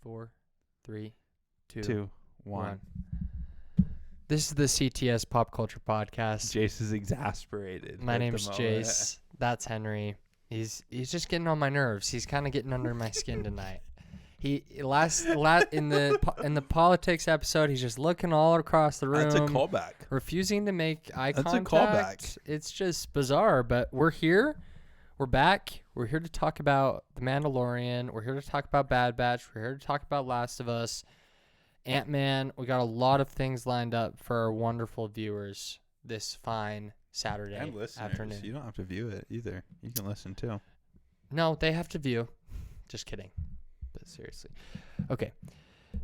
4, 3, 2, 2, 1. This is the CTS Pop Culture Podcast. Jace is exasperated. My name's Jace. That's Henry. He's just getting on my nerves. He's kind of getting under my skin tonight. He last in the politics episode, he's just looking all across the room. That's a callback. Refusing to make eye contact. That's a callback. It's just bizarre, but we're here. We're back. We're here to talk about The Mandalorian. We're here to talk about Bad Batch. We're here to talk about Last of Us. Ant-Man. We got a lot of things lined up for our wonderful viewers this fine Saturday And listeners. afternoon. You don't have to view it either. You can listen too. No, they have to view. Just kidding. But seriously. Okay.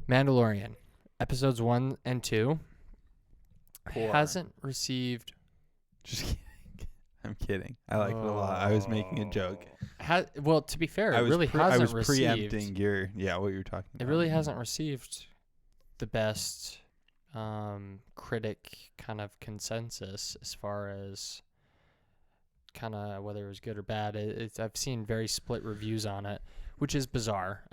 Mandalorian. Episodes 1 and 2. 4. Hasn't received... Just kidding. I'm kidding. I like it a lot. I was making a joke. Well, to be fair, it really hasn't I was received... preempting what you were talking about. It really hasn't received the best critic kind of consensus as far as kind of whether it was good or bad. I've seen very split reviews on it, which is bizarre.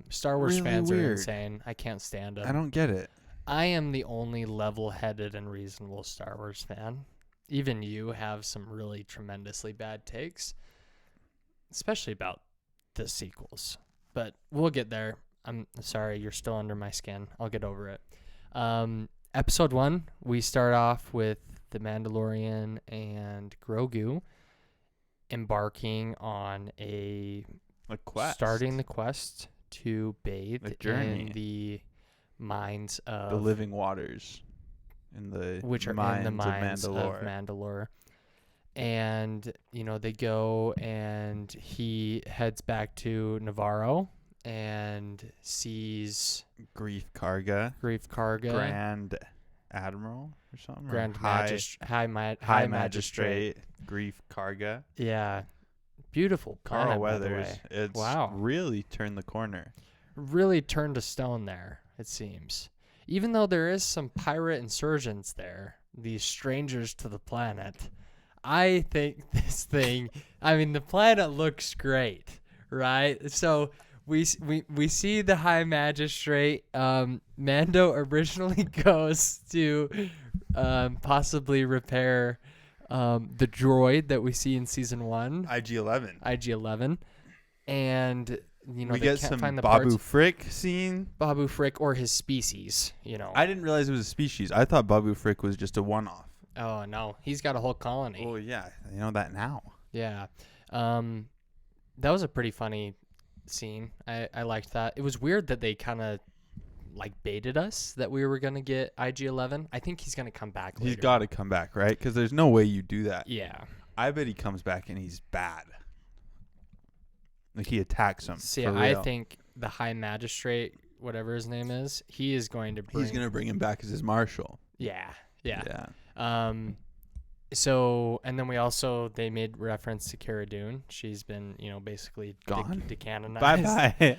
Star Wars Really fans weird. are insane. I can't stand them. I don't get it. I am the only level-headed and reasonable Star Wars fan. Even you have some really tremendously bad takes, especially about the sequels. But we'll get there. I'm sorry, you're still under my skin. I'll get over it. Episode 1, we start off with the Mandalorian and Grogu embarking on A quest. starting the quest to bathe A journey. in the mines of The living waters. which are in the mines of Mandalore. And, they go and he heads back to Navarro and sees Grief Karga. Grand Admiral or something? High Magistrate. Grief Karga. Yeah. Beautiful planet, Carl by the Weathers. way. It's Wow. really turned the corner. Really turned to stone there, it seems. Even though there is some pirate insurgents there, these strangers to the planet, I think the planet looks great, right? So we see the High Magistrate. Mando originally goes to possibly repair the droid that we see in season 1. IG-11. And... we they get can't some find the Babu parts. Frick scene. Babu Frick or his species, I didn't realize it was a species. I thought Babu Frick was just a one-off. Oh, no. He's got a whole colony. Oh, yeah. You know that now. Yeah. That was a pretty funny scene. I liked that. It was weird that they kind of, baited us that we were going to get IG-11. I think he's going to come back later. He's got to come back, right? Because there's no way you do that. Yeah. I bet he comes back and he's bad. He attacks him. See, I think the High Magistrate, whatever his name is, he is going to bring... He's going to bring him back as his marshal. Yeah. Yeah. So, and then they made reference to Cara Dune. She's been, basically Gone? decanonized. Bye-bye.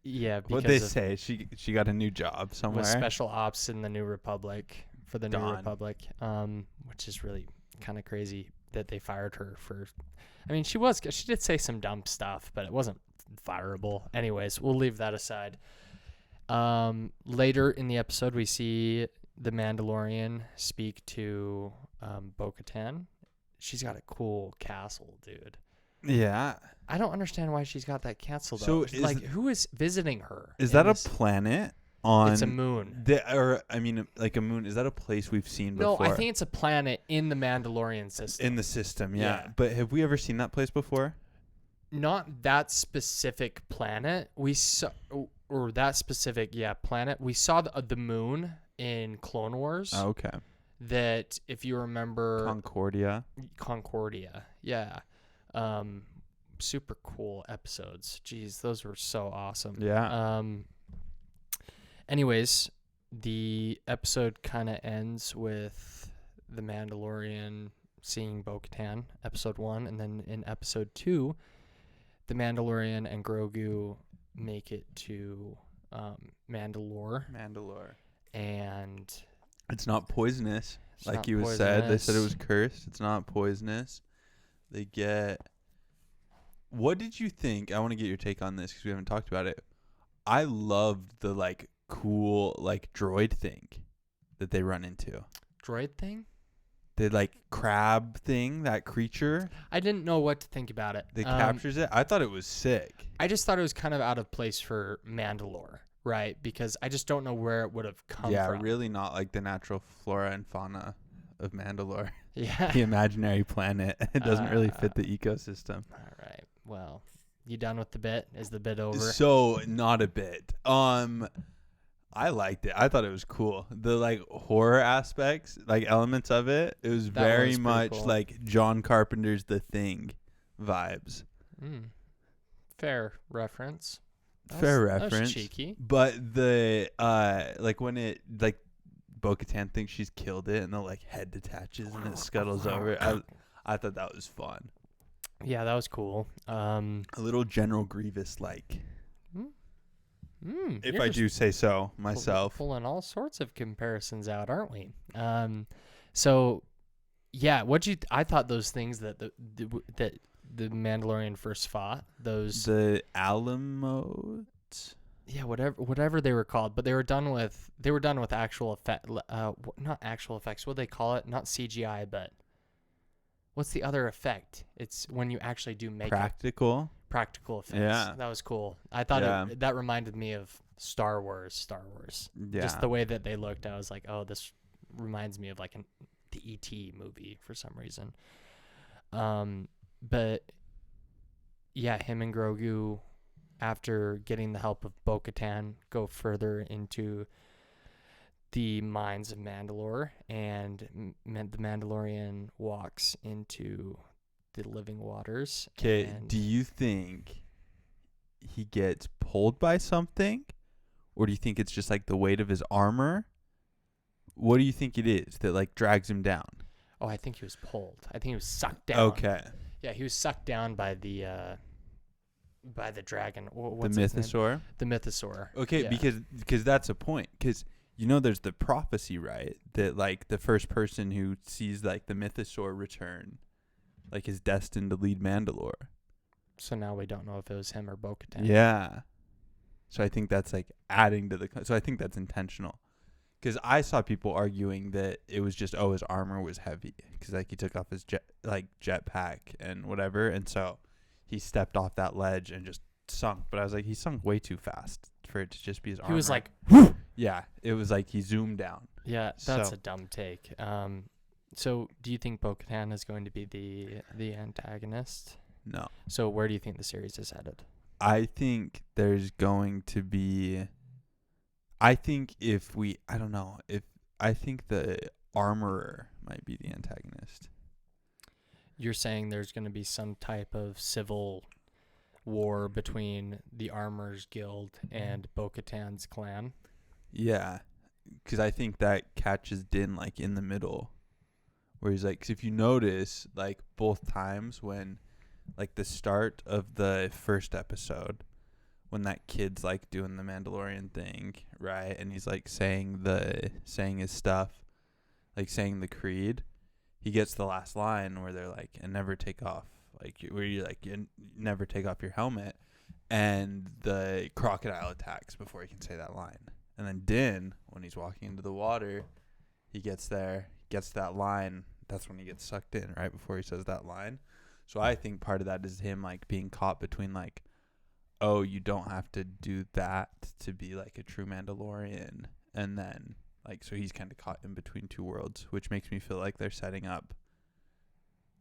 Yeah. What'd they say? She got a new job somewhere? Was special ops in the New Republic, for the New Dawn. Republic, which is really kind of crazy that they fired her for... she did say some dumb stuff, but it wasn't fireable. Anyways, we'll leave that aside. Later in the episode, we see the Mandalorian speak to Bo-Katan. She's got a cool castle, dude. Yeah. I don't understand why she's got that castle, So though. Who is visiting her? Is that a planet? It's a moon. A moon. Is that a place we've seen before? No, I think it's a planet in the Mandalorian system. In the system, yeah. But have we ever seen that place before? Not that specific planet. We saw, or that specific, planet. We saw the moon in Clone Wars. Oh, okay. That, if you remember... Concordia, yeah. Super cool episodes. Jeez, those were so awesome. Yeah. Anyways, the episode kind of ends with the Mandalorian seeing Bo-Katan, episode 1, and then in episode 2, the Mandalorian and Grogu make it to Mandalore. And it's not poisonous, like you poisonous. said. They said it was cursed. It's not poisonous. They get... What did you think? I want to get your take on this because we haven't talked about it. I loved the like cool like droid thing that they run into. Droid thing? The like crab thing, that creature I didn't know what to think about it. that captures it. I thought it was sick. I just thought it was kind of out of place for Mandalore, right? Because I just don't know where it would have come Yeah, from. really not like the natural flora and fauna of Mandalore. Yeah. The imaginary planet. It doesn't really fit the ecosystem. All right. Well, you done with the bit? Is the bit over? So not a bit. I liked it. I thought it was cool. The like horror aspects, like elements of it, it was That very was pretty much cool. like John Carpenter's The Thing vibes. Fair reference. Fair That was reference. cheeky. But the like when it like Bo-Katan thinks she's killed it and the like head detaches and it scuttles over. I thought that was fun. Yeah, that was cool. A little General Grievous like. If you're I just do say so myself. pulling all sorts of comparisons out, aren't we? So yeah, I thought those things that the Mandalorian first fought, those The Alamo. yeah, whatever they were called, but they were done with actual effect, not actual effects. What do they call it? Not CGI, but what's the other effect? It's when you actually do make Practical. practical effects. Yeah. That was cool. I thought Yeah. that reminded me of Star Wars. Yeah. Just the way that they looked, I was like, oh, this reminds me of like the E.T. movie for some reason. But yeah, him and Grogu, after getting the help of Bo-Katan, go further into the mines of Mandalore, and the Mandalorian walks into the living waters. Okay, and do you think he gets pulled by something? Or do you think it's just like the weight of his armor? What do you think it is that like drags him down? Oh, I think he was pulled. I think he was sucked down. Okay. Yeah, he was sucked down by the dragon. The What's its name? mythosaur? The mythosaur. Okay, Yeah. because that's a point. Because you know there's the prophecy, right? That like the first person who sees like the mythosaur return like is destined to lead Mandalore. So now we don't know if it was him or Bo-Katan. Yeah. So I think that's like adding to so I think that's intentional. Because I saw people arguing that it was just, his armor was heavy. Because like he took off his jetpack and whatever. And so he stepped off that ledge and just sunk. But I was like, he sunk way too fast for it to just be his armor. He was like, yeah, it was like he zoomed down. yeah, that's So- a dumb take. So do you think Bo-Katan is going to be the antagonist? No. So where do you think the series is headed? I think there's going to be, I think I think the armorer might be the antagonist. You're saying there's going to be some type of civil war between the Armorers Guild and Bo-Katan's clan? Yeah, because I think that catches Din like in the middle, where he's like, 'cause if you notice, like both times when, like the start of the first episode, when that kid's like doing the Mandalorian thing, right, and he's like saying his stuff, like saying the creed, he gets the last line where they're like, and never take off, like where you like you never take off your helmet, and the crocodile attacks before he can say that line. And then Din, when he's walking into the water, he gets there, gets that line. That's when he gets sucked in, right before he says that line. So I think part of that is him like being caught between like, oh, you don't have to do that to be like a true Mandalorian, and then like so he's kind of caught in between two worlds, which makes me feel like they're setting up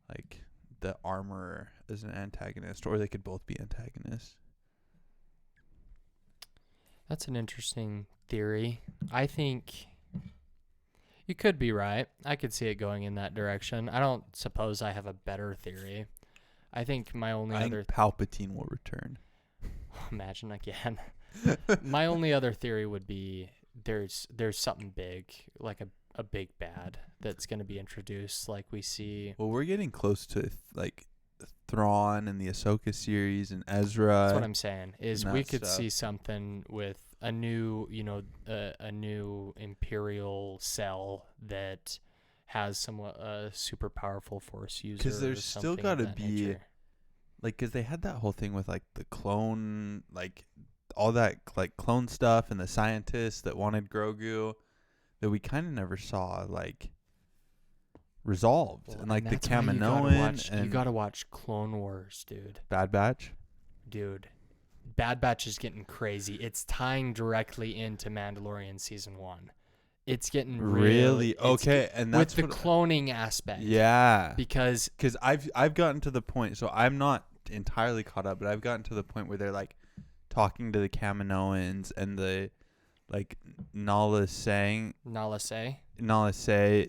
like the armorer as an antagonist, or they could both be antagonists. That's an interesting theory. I think you could be right. I could see it going in that direction. I don't suppose I have a better theory. I think my only I other think Palpatine will return. imagine again. My only other theory would be there's something big, like a big bad that's going to be introduced, like we see. Well, we're getting close to like Thrawn and the Ahsoka series and Ezra. That's what I'm saying. Is and we that could stuff. see something with a new, a new Imperial cell that has somewhat super powerful Force user. 'Cause there's still something of gotta that be nature. Like, 'cause they had that whole thing with like the clone, like all that like clone stuff and the scientists that wanted Grogu that we kind of never saw like resolved, Well, and like the that's why Kaminoan and you gotta watch Clone Wars, dude. Bad Batch. Dude, Bad Batch is getting crazy. It's tying directly into Mandalorian season 1. It's getting Really okay, and that's with the cloning aspect. Yeah, because I've gotten to the point, so I'm not entirely caught up, but I've gotten to the point where they're like talking to the Kaminoans and the like Nala Se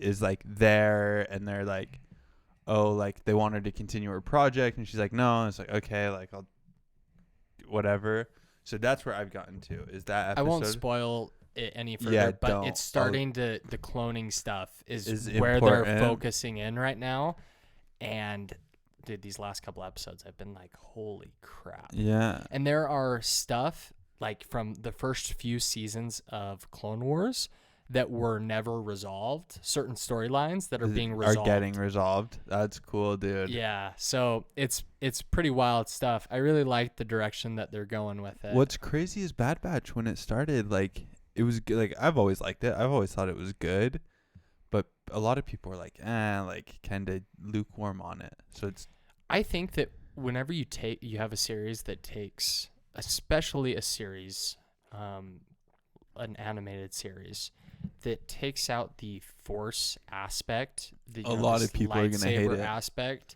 is like there, and they're like, oh, like they want her to continue her project, and she's like, no, and it's like, okay, like I'll whatever. So that's where I've gotten to, is that episode. I won't spoil it any further, Yeah, but don't. it's starting to the cloning stuff is where important. they're focusing in right now. And dude, these last couple episodes I've been like, holy crap. Yeah. And there are stuff like from the first few seasons of Clone Wars that were never resolved. Certain storylines that are being resolved. Are getting resolved. That's cool, dude. Yeah. So it's pretty wild stuff. I really like the direction that they're going with it. What's crazy is Bad Batch, when it started, like it was good. Like I've always liked it. I've always thought it was good. But a lot of people are like, like kind of lukewarm on it. So it's. I think that whenever you have a series that takes, especially a series, an animated series, that takes out the Force aspect, A lot of people are gonna hate it. Aspect.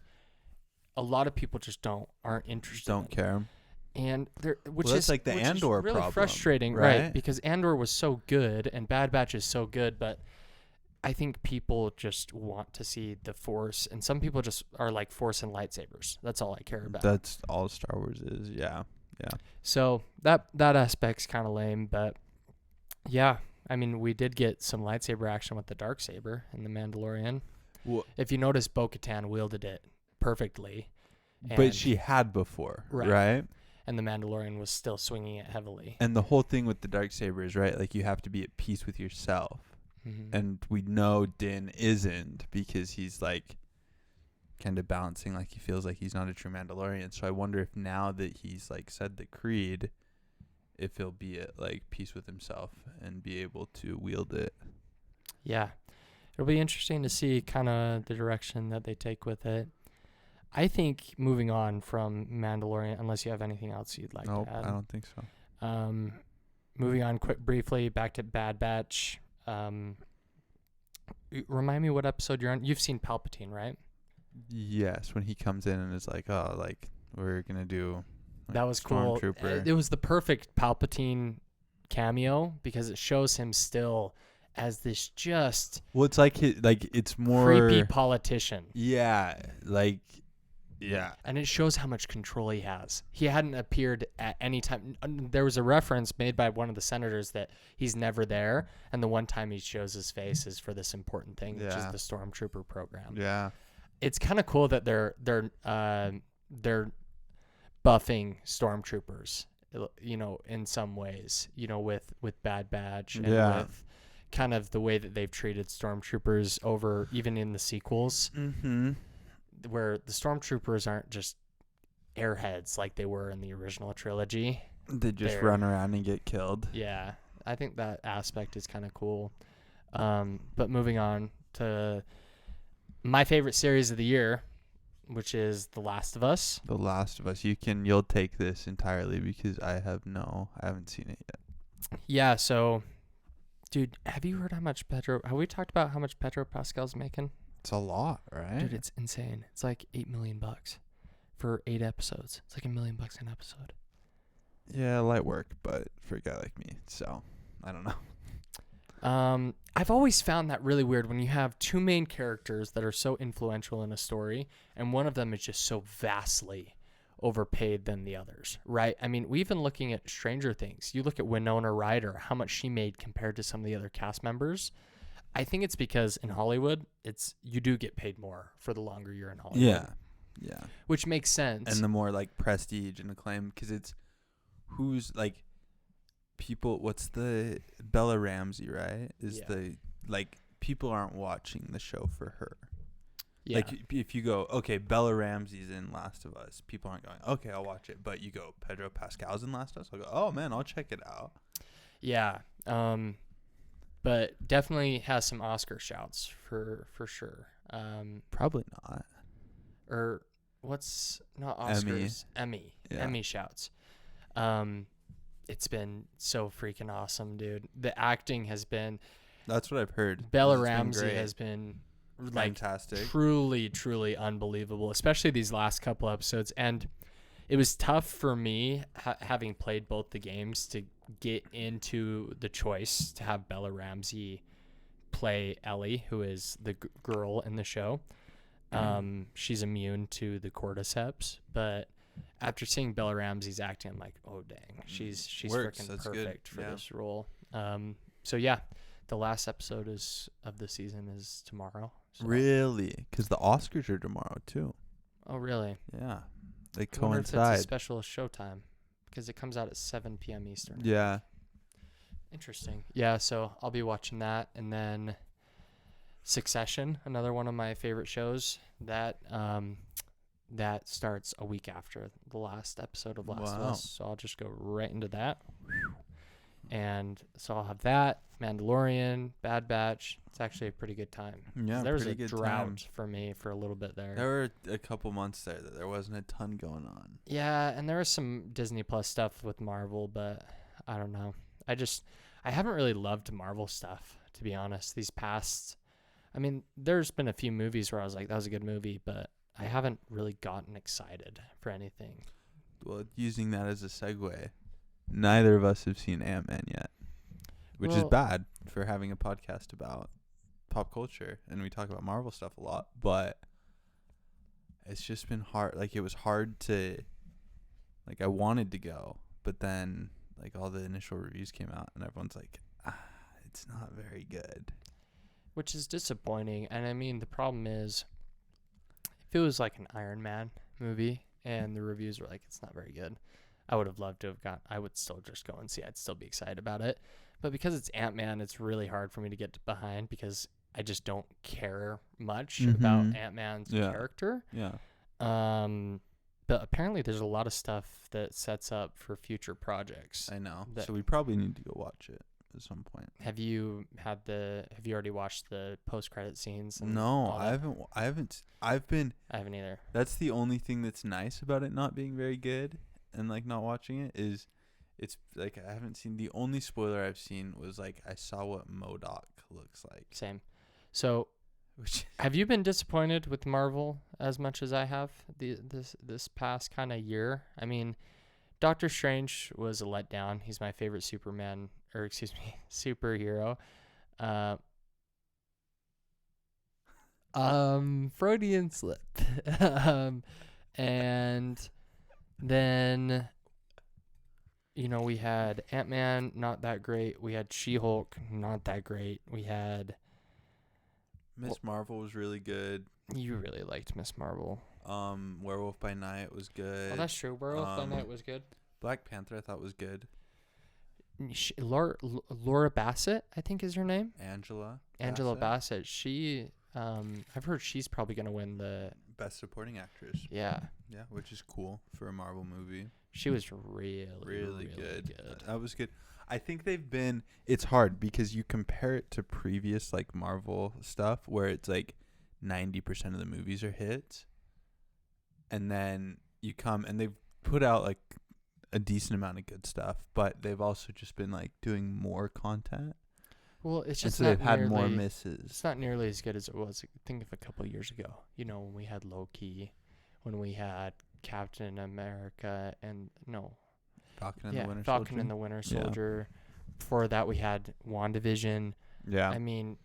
A lot of people just aren't interested. Don't care. And which that's is like the Andor really problem, frustrating, right? Because Andor was so good and Bad Batch is so good, but I think people just want to see the Force, and some people just are like Force and lightsabers. That's all I care about. That's all Star Wars is. Yeah. So that aspect's kind of lame, but yeah, I mean, we did get some lightsaber action with the Darksaber in the Mandalorian. Well, if you notice, Bo-Katan wielded it perfectly. But she had before, right? And the Mandalorian was still swinging it heavily. And the whole thing with the Darksaber is, right, like you have to be at peace with yourself. Mm-hmm. And we know Din isn't, because he's like kind of balancing, like he feels like he's not a true Mandalorian. So I wonder if now that he's like said the creed, if he'll be at like peace with himself and be able to wield it. Yeah. It'll be interesting to see kind of the direction that they take with it. I think moving on from Mandalorian, unless you have anything else you'd like to add. I don't think so. Moving on briefly back to Bad Batch. Remind me what episode you're on. You've seen Palpatine, right? Yes, when he comes in and is like, oh, like we're gonna do. Like, that was cool. It was the perfect Palpatine cameo because it shows him still as this just. Well, it's like it's more creepy politician. Yeah, like. Yeah. And it shows how much control he has. He hadn't appeared at any time. There was a reference made by one of the senators that he's never there. And the one time he shows his face is for this important thing, which is the Stormtrooper program. Yeah. It's kind of cool that they're buffing Stormtroopers, in some ways, with Bad Batch and with kind of the way that they've treated Stormtroopers over even in the sequels. Mm-hmm. Where the Stormtroopers aren't just airheads like they were in the original trilogy. They just run around and get killed. Yeah, I think that aspect is kind of cool. But moving on to my favorite series of the year, which is The Last of Us. The Last of Us. You'll take this entirely because I haven't seen it yet. Yeah, so, dude, have you heard have we talked about how much Pedro Pascal's making? It's a lot, right? Dude, it's insane. It's like $8 million for 8 episodes. It's like $1 million an episode. Yeah, light work, but for a guy like me, so I don't know. I've always found that really weird when you have two main characters that are so influential in a story, and one of them is just so vastly overpaid than the others, right? I mean, we even looking at Stranger Things. You look at Winona Ryder, how much she made compared to some of the other cast members. I think it's because in Hollywood, you do get paid more for the longer you're in Hollywood. Yeah. Which makes sense. And the more like prestige and acclaim, because it's who's like people. What's the Bella Ramsey, right? The like people aren't watching the show for her. Yeah. Like if you go, okay, Bella Ramsey's in Last of Us, people aren't going, okay, I'll watch it. But you go, Pedro Pascal's in Last of Us, I'll go, oh man, I'll check it out. Yeah. But definitely has some Oscar shouts for sure. Probably not. Or what's not Oscars? Emmy. Yeah. Emmy shouts. It's been so freaking awesome, dude. The acting has been. That's what I've heard. Bella Ramsey has been like fantastic, truly unbelievable, especially these last couple episodes. And it was tough for me, having played both the games, to get into the choice to have Bella Ramsey play Ellie, who is the girl in the show. She's immune to the cordyceps, but after seeing Bella Ramsey's acting, I'm like, oh dang, she's freaking perfect for this role. So yeah, the last episode of the season is tomorrow. So. Really? Because the Oscars are tomorrow too. Oh really? Yeah, they I wonder if coincide. it's a special showtime because it comes out at 7 p.m. Eastern. Yeah. Interesting. Yeah, so I'll be watching that, and then Succession, another one of my favorite shows that starts a week after the last episode of Last of Us. So I'll just go right into that. And so I'll have that, Mandalorian, Bad Batch. It's actually a pretty good time. Yeah, there was a drought for me for a little bit there. There were a couple months there that there wasn't a ton going on. Yeah, and there was some Disney Plus stuff with Marvel, but I don't know. I haven't really loved Marvel stuff, to be honest. These past, I mean, there's been a few movies where I was like, that was a good movie, but I haven't really gotten excited for anything. Well, using that as a segue, neither of us have seen Ant-Man yet, which is bad for having a podcast about pop culture, and we talk about Marvel stuff a lot, but it's just been hard. Like, it was hard to, like, I wanted to go, but then, like, all the initial reviews came out, and everyone's like, it's not very good. Which is disappointing, and I mean, the problem is, if it was like an Iron Man movie, and the reviews were like, it's not very good, I would have loved to have gone. I would still just go and see. I'd still be excited about it. But because it's Ant-Man, it's really hard for me to get behind because I just don't care much about Ant-Man's character. Yeah. But apparently there's a lot of stuff that sets up for future projects. I know. So we probably need to go watch it at some point. Have you already watched the post-credit scenes? No, I haven't. I haven't either. That's the only thing that's nice about it not being very good. And like not watching it is, it's like I haven't seen. The only spoiler I've seen was like I saw what MODOK looks like. Same. So, have you been disappointed with Marvel as much as I have this past kind of year? I mean, Doctor Strange was a letdown. He's my favorite superhero. Freudian slip. And then, we had Ant-Man, not that great. We had She-Hulk, not that great. We had... Miss Marvel was really good. You really liked Miss Marvel. Werewolf by Night was good. Oh, that's true. Werewolf by Night was good. Black Panther I thought was good. Laura Bassett, I think is her name. Angela Bassett. She... I've heard she's probably going to win the... Best Supporting Actress. Yeah. Yeah, which is cool for a Marvel movie. She was really good. That was good. I think it's hard because you compare it to previous like Marvel stuff where it's like 90% of the movies are hits. And then you come and they've put out like a decent amount of good stuff, but they've also just been like doing more content. Well, it's just so they've had more misses. It's not nearly as good as it was. Think of a couple of years ago. When we had Loki, when we had Captain America, Falcon and the Winter Soldier. Yeah. Before that, we had WandaVision. Yeah. I mean,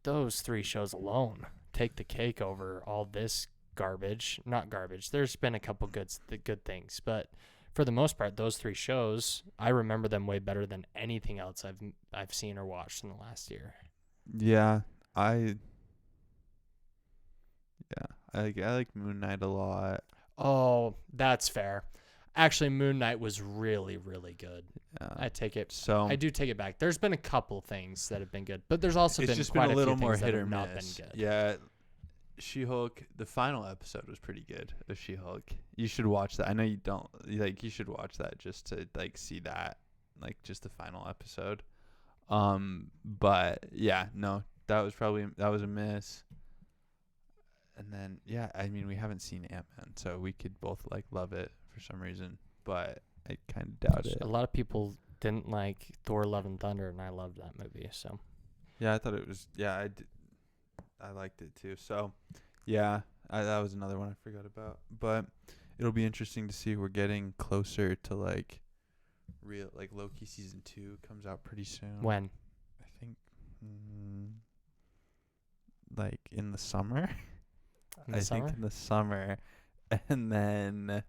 those 3 shows alone take the cake over all this garbage. Not garbage. There's been a couple good things, but for the most part, those 3 shows, I remember them way better than anything else I've seen or watched in the last year. Yeah, I like Moon Knight a lot. Oh, that's fair. Actually, Moon Knight was really, really good. Yeah. I do take it back. There's been a couple things that have been good, but there's also been quite a little more hit or miss. Not been good. Yeah, She-Hulk, the final episode was pretty good of She-Hulk. You should watch that. I know you don't. Like, you should watch that just to, like, see that. Like, just the final episode. But, yeah, no. That was a miss. And then, yeah, I mean, we haven't seen Ant-Man, so we could both, like, love it for some reason. But I kind of doubt it. A lot of people didn't like Thor: Love and Thunder, and I loved that movie. So Yeah, I thought it was, I liked it too. So, yeah, that was another one I forgot about. But it'll be interesting to see. We're getting closer to, like, Loki season 2 comes out pretty soon. when? I think, like, in the summer. In the summer? think in the summer. And then,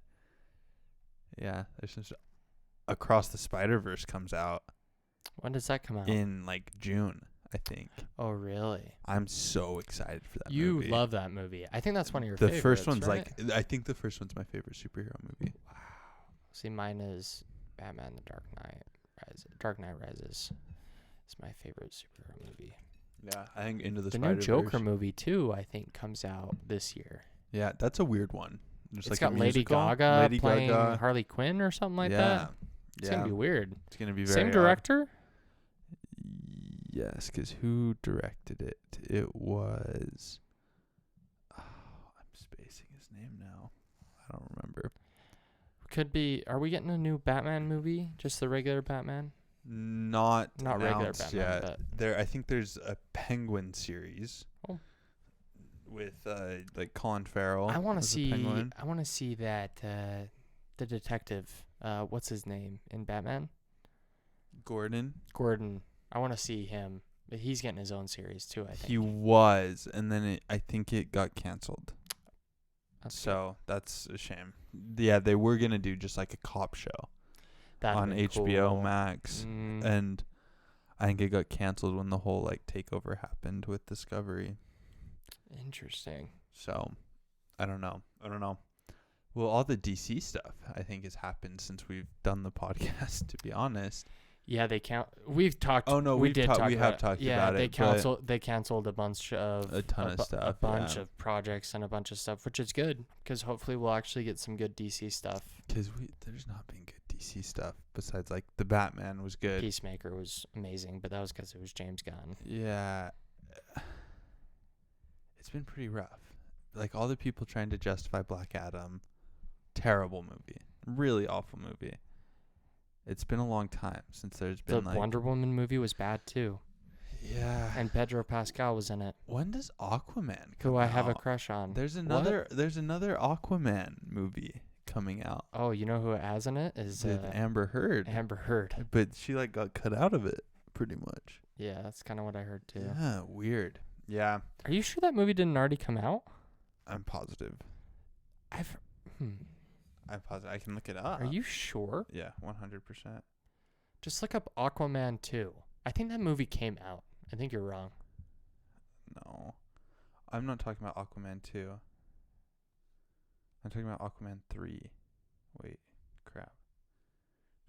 yeah, there's some Across the Spider-Verse comes out When does that come out? in, like, June, I think. Oh, really? I'm so excited for that You movie. love that movie. I think that's one of your The favorites. first one's right? I think the first one's my favorite superhero movie. Wow. See, mine is Batman: The Dark Knight Rises. Dark Knight Rises. It's my favorite superhero movie. Yeah, I think Into the The Spider-Verse. new Joker movie too, I think, comes out this year. Yeah, that's a weird one. Just It's like got a Lady musical. Gaga Lady playing Gaga. Harley Quinn or something like Yeah. that. It's Yeah. gonna be weird. It's gonna be very Same odd. director? Yes, because who directed it? It was. Oh, I'm spacing his name now. I don't remember. Could be. Are we getting a new Batman movie? Just the regular Batman? Not Regular announced Batman, yet. but I think there's a Penguin series. Oh. With like Colin Farrell. I want to as the see. Penguin. I want to see that the detective. What's his name in Batman? Gordon. Gordon. I want to see him. But he's getting his own series too. I think. He was, and then I think it got canceled. That's So that's a shame. Yeah, they were gonna do just like a cop show That'd on be HBO cool. Max, Mm. and I think it got canceled when the whole like takeover happened with Discovery. Interesting. So I don't know. Well, all the DC stuff I think has happened since we've done the podcast. To be honest. Yeah, they count. We've talked. Oh no, we we did have talk about talked yeah, about they it. canceled. They canceled a bunch of A ton of a stuff, bunch yeah. of projects and a bunch of stuff, which is good because hopefully we'll actually get some good DC stuff. Because there's not been good DC stuff besides like the Batman was good. Peacemaker was amazing, but that was because it was James Gunn. Yeah. It's been pretty rough. Like all the people trying to justify Black Adam, terrible movie. Really awful movie. It's been a long time since there's The been like Wonder Woman movie was bad too, yeah. and Pedro Pascal was in it, When does Aquaman come who I have a out? crush on. There's another Aquaman movie coming out Oh, you know who it has in it is with Amber Heard. Amber Heard. But she like got cut out of it pretty much. Yeah, that's kind of what I heard too. Yeah, weird. Yeah, Are you sure that movie didn't already come out? I'm positive. I'm positive. I can look it up. Are you sure? Yeah, 100%. Just look up Aquaman 2. I think that movie came out. I think you're wrong. No. I'm not talking about Aquaman 2. I'm talking about Aquaman 3. Wait, crap.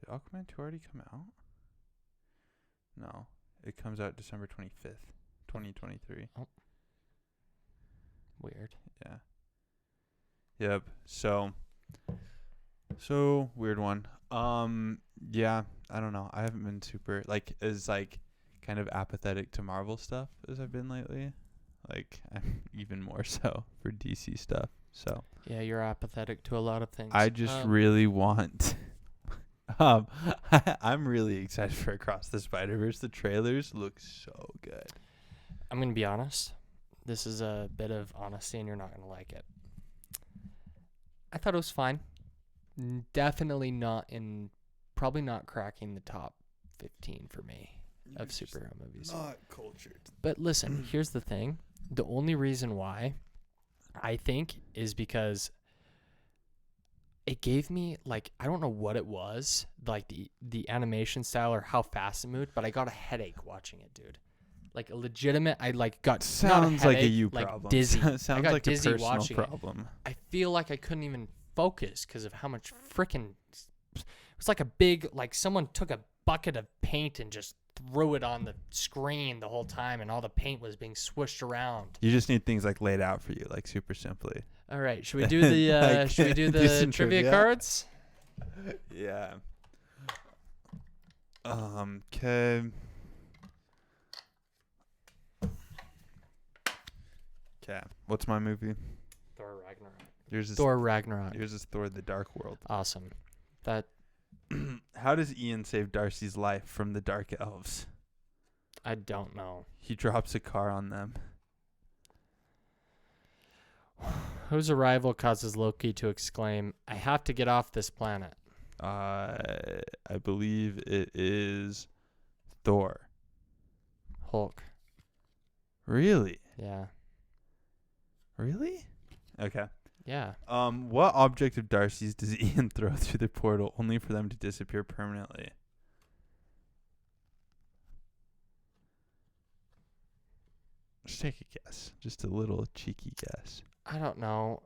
Did Aquaman 2 already come out? No. It comes out December 25th, 2023. Weird. Yeah. Yep. So weird one. Yeah, I don't know. I haven't been super as kind of apathetic to Marvel stuff as I've been lately. Like I'm even more so for DC stuff. So Yeah, you're apathetic to a lot of things. I just really want I'm really excited for Across the Spider-Verse. The trailers look so good. I'm going to be honest. This is a bit of honesty and you're not going to like it. I thought it was fine. Definitely probably not cracking the top 15 for me of superhero movies. Not cultured. But listen, here's the thing. The only reason why I think is because it gave me I don't know what it was, the animation style or how fast it moved, but I got a headache watching it, dude. Like a legitimate, I got Sounds not a like a headache, you problem. Dizzy. Sounds I got like dizzy a personal watching problem. I feel like I couldn't even focus because of how much freaking. It was like a big, someone took a bucket of paint and just threw it on the screen the whole time, and all the paint was being swished around. You just need things like laid out for you, like super simply. All right, should we do the Like, should we do do the some trivia trivia? cards? Yeah. Okay. Okay. What's my movie? Thor Ragnarok. Yours is Thor Ragnarok. Yours is Thor: The Dark World. Awesome. That How does Ian save Darcy's life from the Dark Elves? I don't know. He drops a car on them. Whose arrival causes Loki to exclaim, "I have to get off this planet"? I believe it is Thor. Hulk. Really? Yeah. Really? Okay. Yeah. What object of Darcy's does Ian throw through the portal only for them to disappear permanently? Just take a guess. Just a little cheeky guess. I don't know.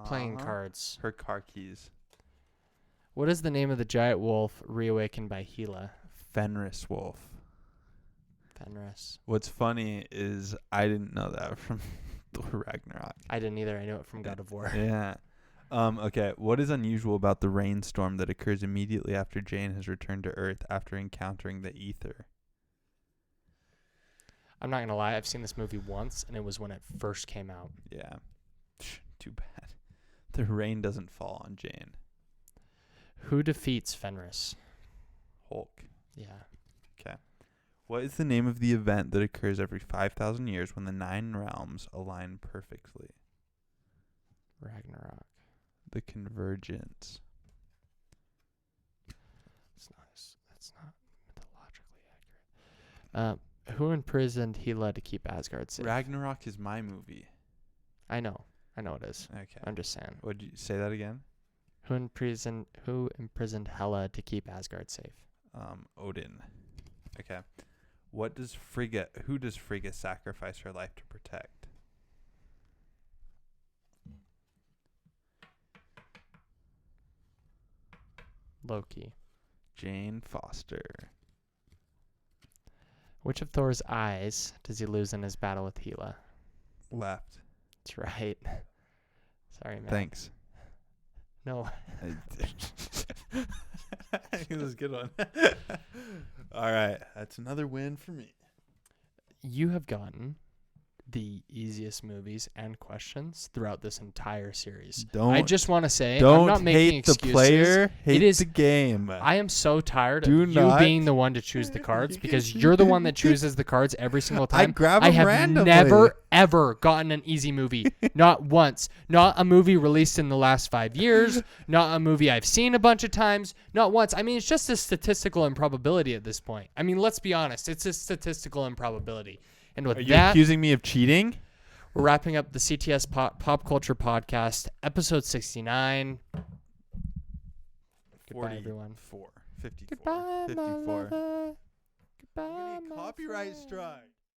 Playing Uh-huh. cards. Her car keys. What is the name of the giant wolf reawakened by Gila? Fenris Wolf. Fenris. What's funny is I didn't know that from Thor Ragnarok. I didn't either. I knew it from God of War. Yeah. Okay. What is unusual about the rainstorm that occurs immediately after Jane has returned to Earth after encountering the ether? I'm not going to lie. I've seen this movie once, and it was when it first came out. Yeah. Too bad. The rain doesn't fall on Jane. Who defeats Fenris? Hulk. Yeah. What is the name of the event that occurs every 5,000 years when the 9 realms align perfectly? Ragnarok. The convergence. That's not mythologically accurate. Who imprisoned Hela to keep Asgard safe? Ragnarok is my movie. I know it is. Okay. I'm just saying. Would you say that again? Who imprisoned Hela to keep Asgard safe? Odin. Okay. Who does Frigga sacrifice her life to protect? Loki. Jane Foster. Which of Thor's eyes does he lose in his battle with Hela? Left. That's right. Sorry, man. Thanks. No. It was a good one. All right. That's another win for me. You have gotten the easiest movies and questions throughout this entire series. I just want to say, I'm not making hate excuses. the player, hate It is the game. I am so tired Do of you not- being the one to choose the cards because you're the one that chooses the cards every single I time. grab I them have randomly. never, ever gotten an easy movie. Not once. Not a movie released in the last 5 years. Not a movie I've seen a bunch of times. Not once. I mean, it's just a statistical improbability at this point. I mean, let's be honest. It's a statistical improbability. And with Are you that, accusing me of cheating? we're wrapping up the CTS Pop Culture Podcast, episode 69. Goodbye, everyone. 54. 54. Goodbye, my 54. lover. Goodbye, I'm gonna my copyright friend. strike.